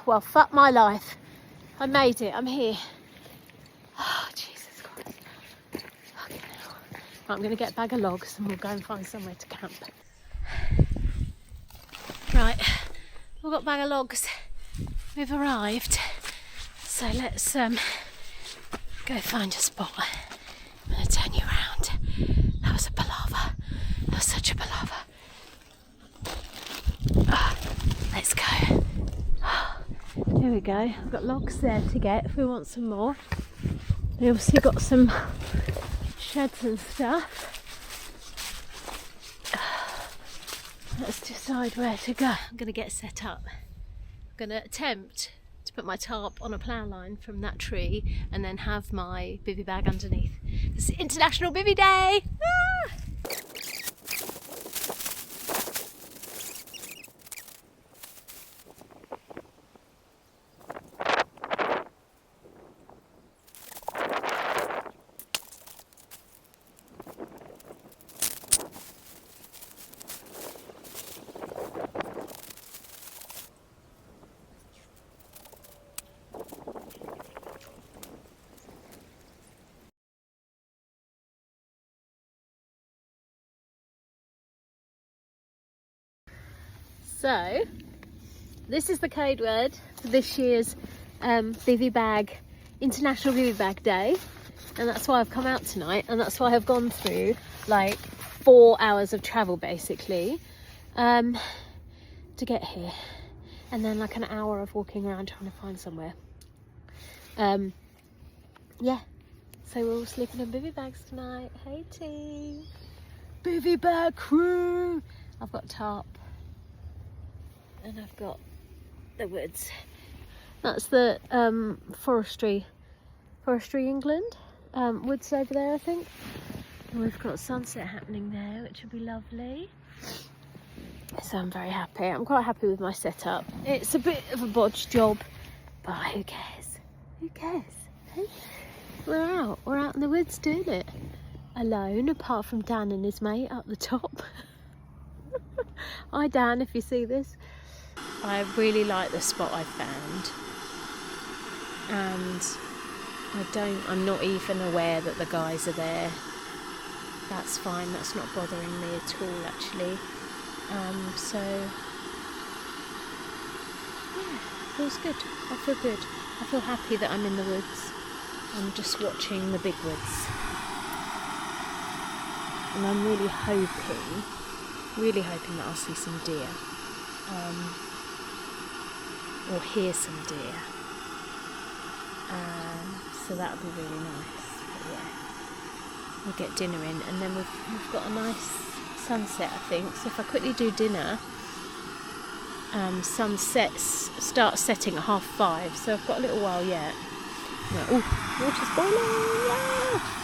well, fuck my life. I made it. I'm here. Oh, Jesus Christ. Fucking hell. Right, I'm going to get a bag of logs and we'll go and find somewhere to camp. Right, we've got a bag of logs. We've arrived. So let's go find a spot. I'm going to turn you around. That was a palaver. That was such a palaver. Let's go. Here we go. I've got logs there to get if we want some more. We obviously got some sheds and stuff. Let's decide where to go. I'm going to get set up. I'm going to attempt to put my tarp on a plough line from that tree and then have my bivvy bag underneath. It's International Bivvi Day! Ah! So, this is the code word for this year's Bivvi Bag, International Bivvi Bag Day, and that's why I've come out tonight, and that's why I've gone through like 4 hours of travel basically to get here, and then like an hour of walking around trying to find somewhere. Yeah, so we're all sleeping in bivvy bags tonight. Hey team, bivvy bag crew. I've got a tarp. And I've got the woods. That's the forestry England woods over there, I think. And we've got sunset happening there, which would be lovely. So I'm very happy. I'm quite happy with my setup. It's a bit of a bodge job, but who cares? Who cares? Hey? We're out in the woods doing it. Alone, apart from Dan and his mate up the top. Hi Dan, if you see this. I really like the spot I found, and I'm not even aware that the guys are there. That's fine, that's not bothering me at all actually. So yeah, feels good. I feel good. I feel happy that I'm in the woods. I'm just watching the big woods, and I'm really hoping that I'll see some deer. Or hear some deer, so that'll be really nice. But yeah, we'll get dinner in, and then we've got a nice sunset, I think. So if I quickly do dinner, sunsets start setting at 5:30, so I've got a little while yet. Oh, water's boiling! Yeah!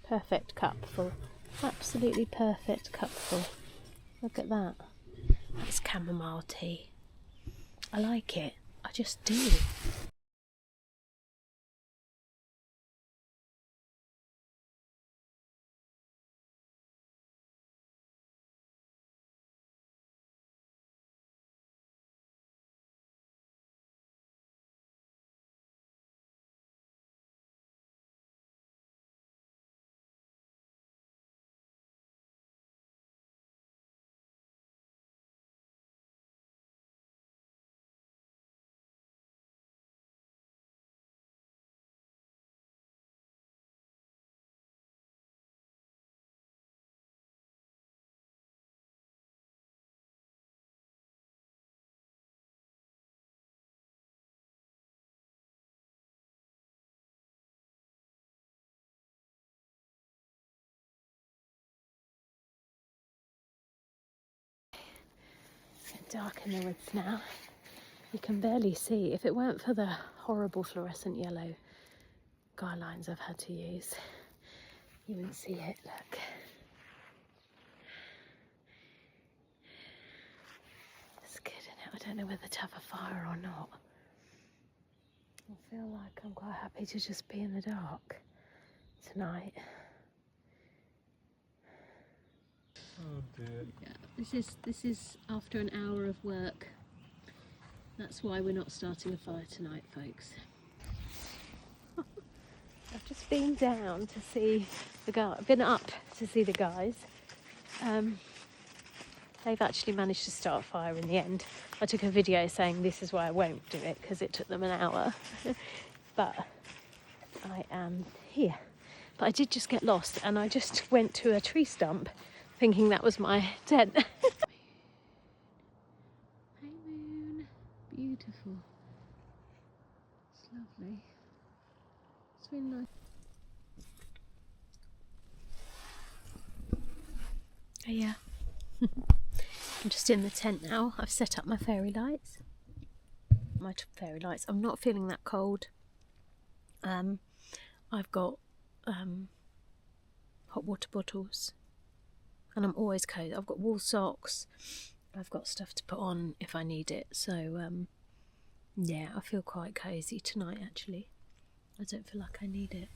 Perfect cupful, absolutely perfect cupful. Look at that. That's chamomile tea. I like it. I just do. Dark in the woods now. You can barely see. If it weren't for the horrible fluorescent yellow guy lines I've had to use, you wouldn't see it. Look. It's good, isn't it? don't know whether to have a fire or not. I feel like I'm quite happy to just be in the dark tonight. Oh dear. Yeah, this is after an hour of work. That's why we're not starting a fire tonight, folks. I've just been down to see the guy. I've been up to see the guys. They've actually managed to start a fire in the end. I took a video saying this is why I won't do it, because it took them an hour. But I am here. But I did just get lost, and I just went to a tree stump thinking that was my tent. Hey moon, beautiful. It's lovely. It's really nice. Oh yeah. I'm just in the tent now. I've set up my fairy lights. I'm not feeling that cold. I've got hot water bottles, and I'm always cozy. I've got wool socks. I've got stuff to put on if I need it. So yeah, I feel quite cozy tonight. Actually, I don't feel like I need it.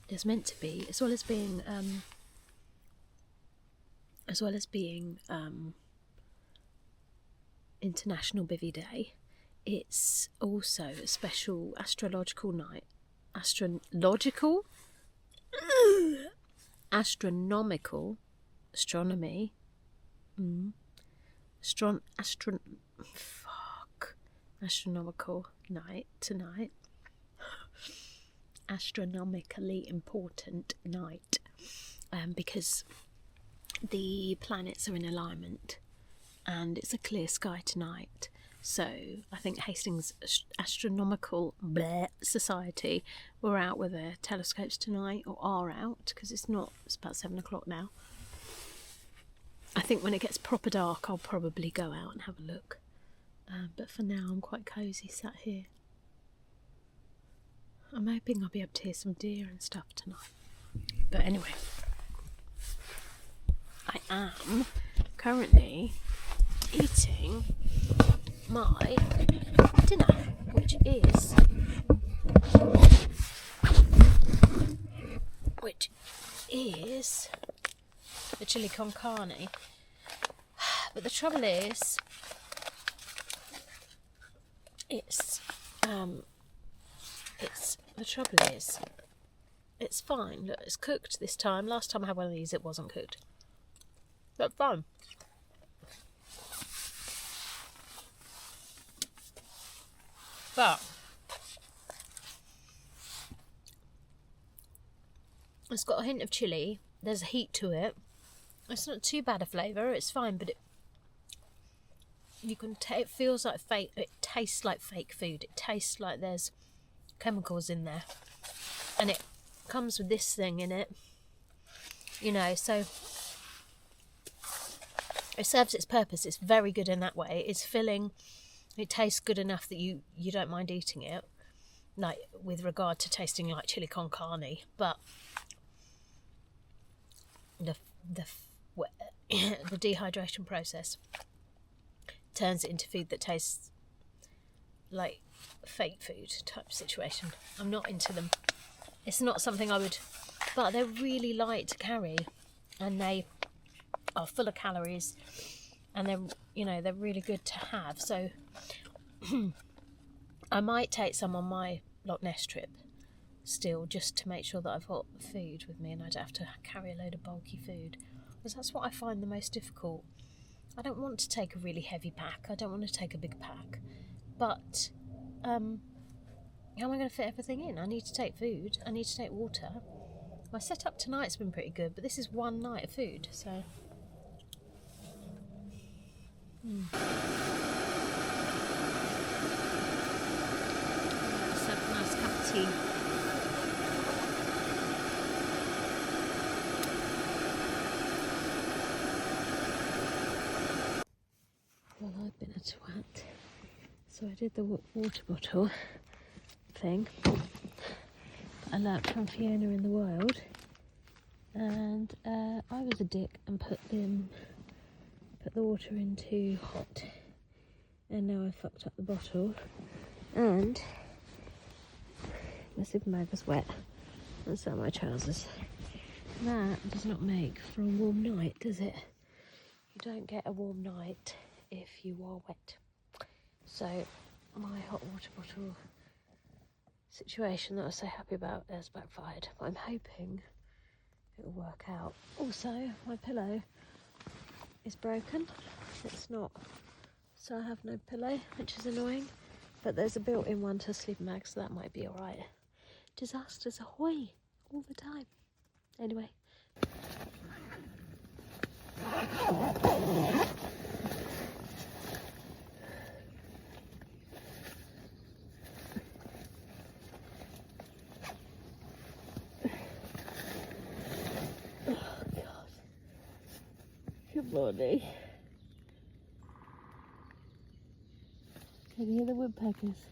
It's meant to be, as well as being International Bivvi Day. It's also a special astrological night. Astronomical? Astronomy. Astronomical night tonight. Astronomically important night. Because the planets are in alignment and it's a clear sky tonight. So I think Hastings Astronomical Society were out with their telescopes tonight, or are out, because it's about 7 o'clock now. I think when it gets proper dark I'll probably go out and have a look. But for now I'm quite cosy sat here. I'm hoping I'll be able to hear some deer and stuff tonight. But anyway, I am currently eating my dinner, which is the chili con carne. But the trouble is, it's fine. Look, it's cooked this time. Last time I had one of these, it wasn't cooked. But fun. But it's got a hint of chilli. There's a heat to it. It's not too bad a flavour. It's fine, but it feels like fake. It tastes like fake food. It tastes like there's chemicals in there, and it comes with this thing in it. So it serves its purpose. It's very good in that way. It's filling. It tastes good enough that you don't mind eating it, like with regard to tasting like chili con carne. But the dehydration process turns it into food that tastes like fake food type situation. I'm not into them. It's not something I would, but they're really light to carry, and they are full of calories, and they're really good to have. So I might take some on my Loch Ness trip still, just to make sure that I've got food with me and I don't have to carry a load of bulky food, because that's what I find the most difficult. I don't want to take a really heavy pack. I don't want to take a big pack, but how am I going to fit everything in? I need to take food. I need to take water. My setup tonight's been pretty good, but this is one night of food, so Let's have a nice cup of tea. Well, I've been a twat, so I did the water bottle thing I learnt from Fiona in the Wild, and I was a dick and put the water in too hot, and now I've fucked up the bottle, and my sleeping bag was wet, and so are my trousers. That does not make for a warm night, does it? You don't get a warm night if you are wet. So my hot water bottle situation that I was so happy about has backfired, but I'm hoping it will work out. Also, my pillow is broken. It's not, so I have no pillow, which is annoying, but there's a built-in one to a sleeping bag, so that might be alright. Disasters ahoy all the time. Anyway. Good morning. Can you hear the woodpeckers?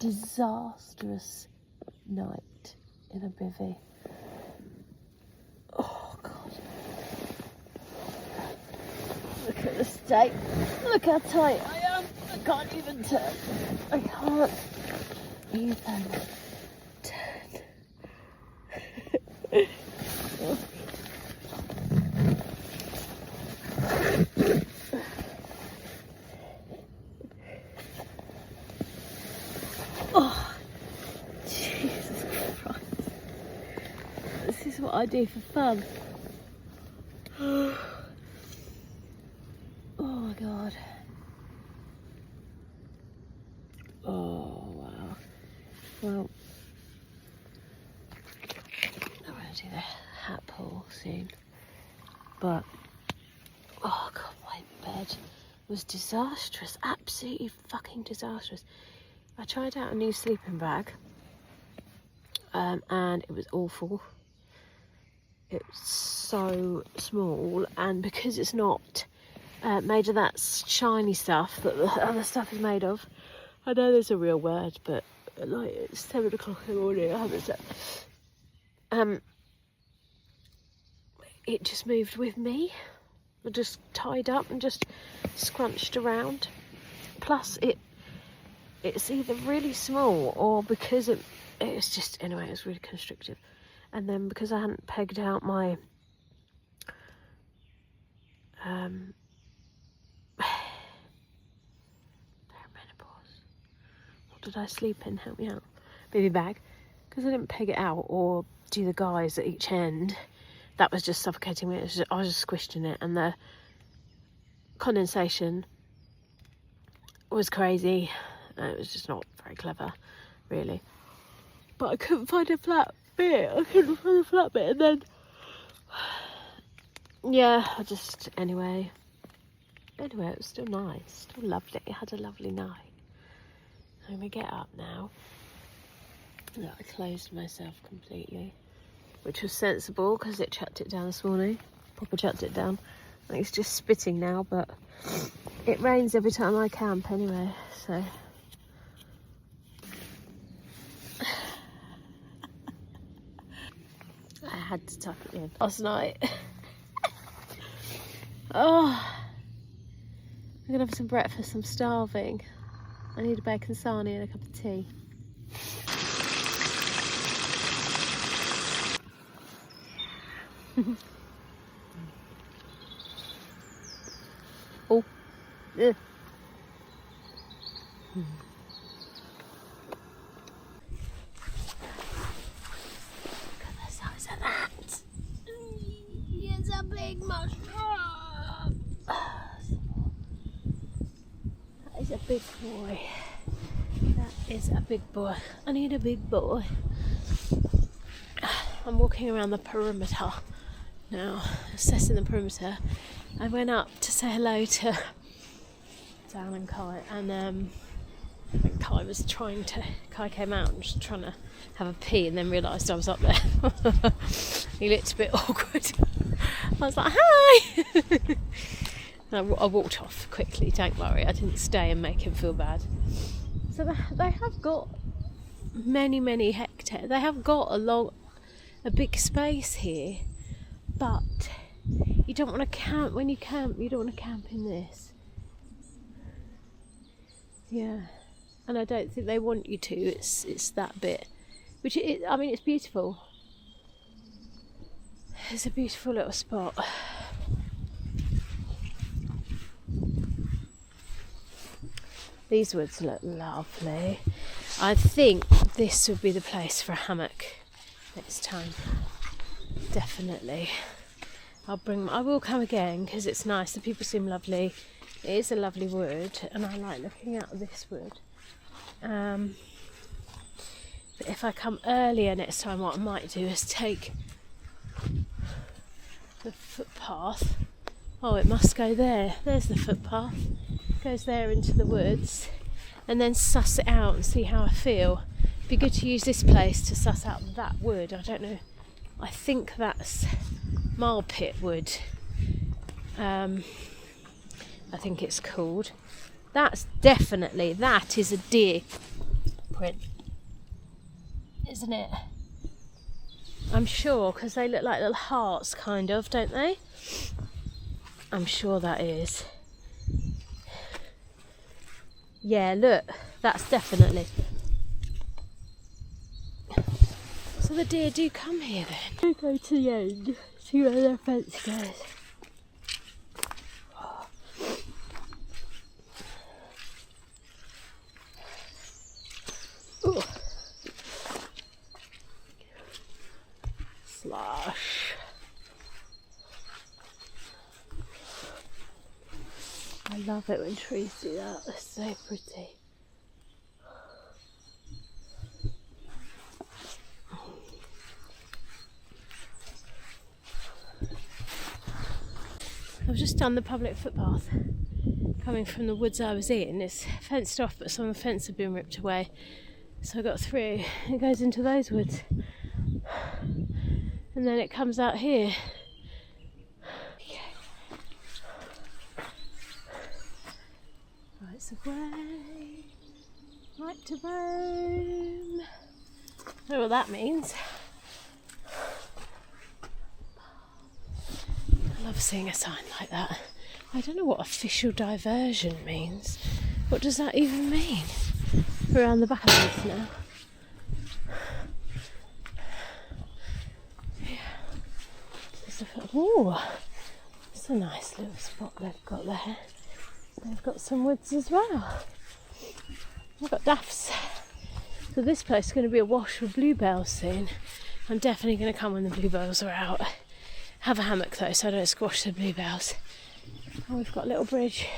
Disastrous night in a bivvy. Oh God. Look at the state. Look how tight I am. I can't even turn. I can't even turn. Oh, Jesus Christ. This is what I do for fun. Oh my God. Oh wow. Well, I'm going to do the hat pull soon. But, oh God, my bed was disastrous. Absolutely fucking disastrous. I tried out a new sleeping bag, and it was awful. It's so small, and because it's not made of that shiny stuff that the other stuff is made of, I know there's a real word, but like it's 7 o'clock in the morning, I haven't slept. It just moved with me. I just tied up and just scrunched around. Plus it's either really small or because it was just, anyway, it was really constrictive. And then because I hadn't pegged out my perimenopause. What did I sleep in? Help me out. Bivvi bag. Because I didn't peg it out or do the guys at each end. That was just suffocating me. I was just squished in it, and the condensation was crazy. It was just not very clever, really. But I couldn't find a flat bit. And then, yeah, anyway, it was still nice, still lovely. I had a lovely night. I'm gonna get up now. Look, I closed myself completely, which was sensible because it chucked it down this morning. Papa chucked it down. Like, it's just spitting now, but it rains every time I camp anyway, so. I had to tuck it in last night. Oh, I'm gonna have some breakfast. I'm starving. I need a bacon sarnie and a cup of tea. Oh, yeah. Look at the size of that. It's a big mushroom. That is a big boy. That is a big boy. I need a big boy. I'm walking around the perimeter now, assessing the perimeter. I went up to say hello to Dan and Kai, and Kai came out and was trying to have a pee, and then realised I was up there. He looked a bit awkward. I was like, hi! I walked off quickly, don't worry, I didn't stay and make him feel bad. So they have got many hectares. They have got a big space here, but you don't want to camp. When you camp, you don't want to camp in this. Yeah, and I don't think they want you to. It's that bit, which I mean, it's beautiful. It's a beautiful little spot. These woods look lovely. I think this would be the place for a hammock next time. Definitely. I will come again because it's nice. The people seem lovely. It is a lovely wood, and I like looking out this wood. But if I come earlier next time, what I might do is take the footpath. Oh, it must go there. There's the footpath. Goes there into the woods, and then suss it out and see how I feel. It'd be good to use this place to suss out that wood. I don't know. I think that's marl pit wood. I think it's called. That is a deer print, isn't it? I'm sure, because they look like little hearts, kind of, don't they? I'm sure that is. Yeah, look, that's definitely. So the deer do come here then. We'll go to the end, see where their fence goes. Ooh. Slush. I love it when trees do that, they're so pretty. I've just done the public footpath coming from the woods I was in. It's fenced off, but some of the fence had been ripped away, so I got through. It goes into those woods and then it comes out here. Rights of way, right to roam. I don't know what that means. I love seeing a sign like that. I don't know what official diversion means. What does that even mean? We're around the back of this now. Ooh, it's a nice little spot they've got there. They've got some woods as well. They've got daffs. So this place is going to be awash with bluebells soon. I'm definitely going to come when the bluebells are out. Have a hammock though, so I don't squash the bluebells. Oh, we've got a little bridge.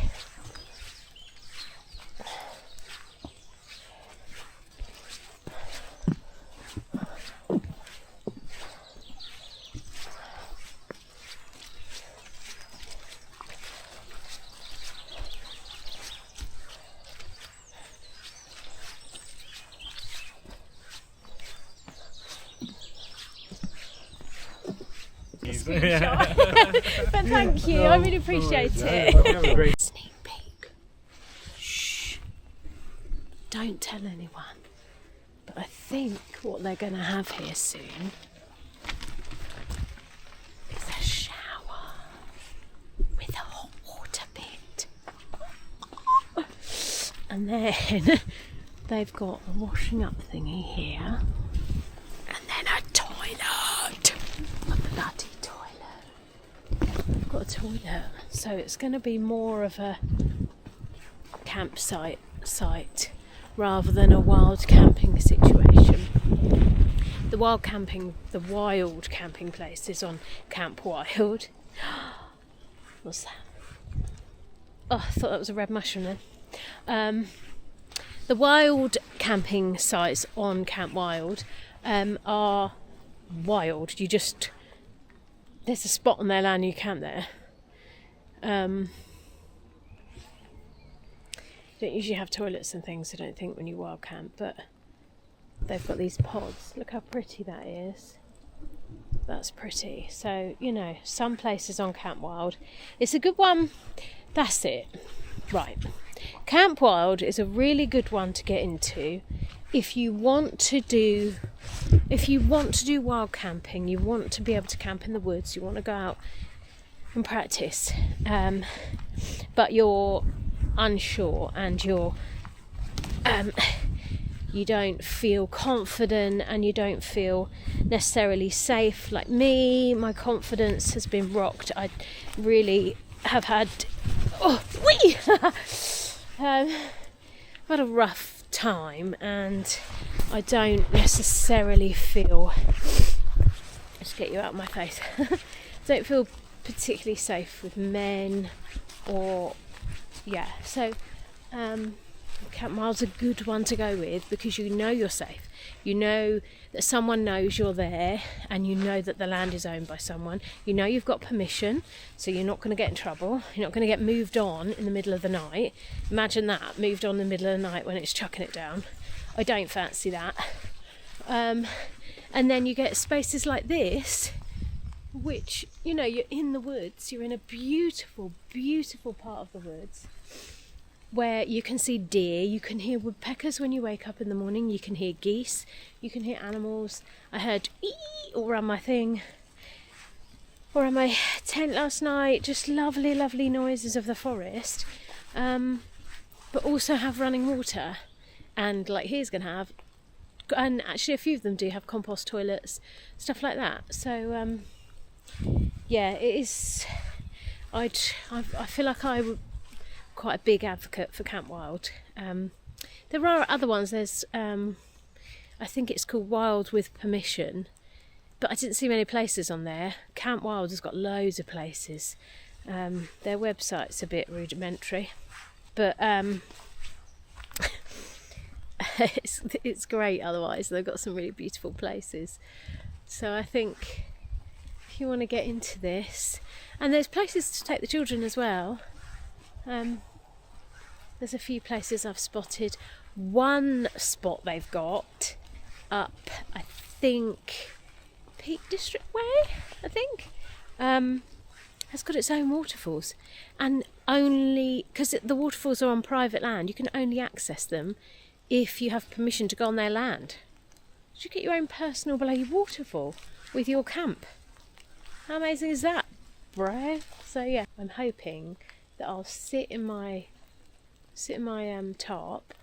But thank you, I really appreciate it. Sneak peek. Shh. Don't tell anyone. But I think what they're going to have here soon is a shower with a hot water pit. And then they've got a washing up thingy here. And then a toilet. A bloody got a toilet, so it's going to be more of a campsite rather than a wild camping situation. The wild camping place is on Camp Wild. What's that? Oh, I thought that was a red mushroom then. The wild camping sites on Camp Wild are wild. There's a spot on their land you camp there. You don't usually have toilets and things, I don't think, when you wild camp, but they've got these pods. Look how pretty that is. That's pretty. So, some places on Camp Wild. It's a good one that's it. Right. Camp Wild is a really good one to get into if you want to do wild camping, you want to be able to camp in the woods, you want to go out and practice, but you're unsure and you don't feel confident and you don't feel necessarily safe. Like me, my confidence has been rocked. I really have had I've had a rough time, and I don't necessarily feel, let's get you out of my face, don't feel particularly safe with men, or so Camp Wild's a good one to go with because you know you're safe. You know that someone knows you're there, and you know that the land is owned by someone. You know you've got permission, so you're not going to get in trouble. You're not going to get moved on in the middle of the night. Imagine that, moved on in the middle of the night when it's chucking it down. I don't fancy that. And then you get spaces like this, which, you know, you're in the woods. You're in a beautiful, beautiful part of the woods, where you can see deer, you can hear woodpeckers when you wake up in the morning, you can hear geese, you can hear animals. I heard all around my thing, or around my tent last night, just lovely, lovely noises of the forest, but also have running water, and like here's going to have, and actually a few of them do have compost toilets, stuff like that. So it is, I feel like I would quite a big advocate for Camp Wild. There are other ones. There's I think it's called Wild with Permission, but I didn't see many places on there. Camp Wild has got loads of places. Their website's a bit rudimentary, but it's great otherwise. They've got some really beautiful places. So I think if you want to get into this, and there's places to take the children as well. There's a few places I've spotted. One spot they've got up, I think, Peak District Way, I think, has got its own waterfalls, and only because the waterfalls are on private land, you can only access them if you have permission to go on their land. You get your own personal bloody waterfall with your camp. How amazing is that, bro? So yeah, I'm hoping that I'll sit in my tarp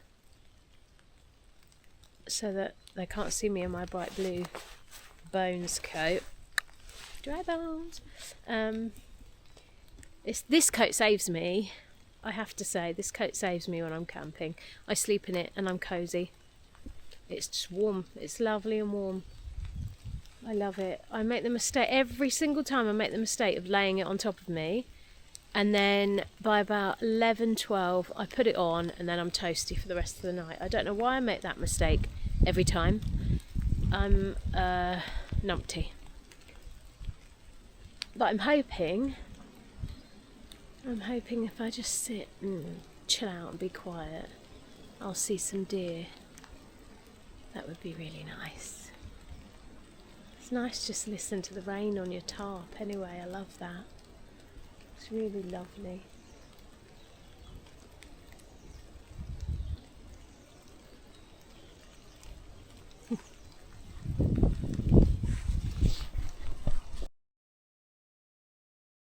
so that they can't see me in my bright blue bones coat. Dry bones. This coat saves me. I have to say, this coat saves me when I'm camping. I sleep in it and I'm cosy. It's just warm. It's lovely and warm. I love it. I make the mistake every single time. I make the mistake of laying it on top of me, and then by about 11, 12 I put it on, and then I'm toasty for the rest of the night. I don't know why I make that mistake every time. I'm numpty. But I'm hoping if I just sit and chill out and be quiet, I'll see some deer. That would be really nice. It's nice just to listen to the rain on your tarp anyway. I love that. It's really lovely.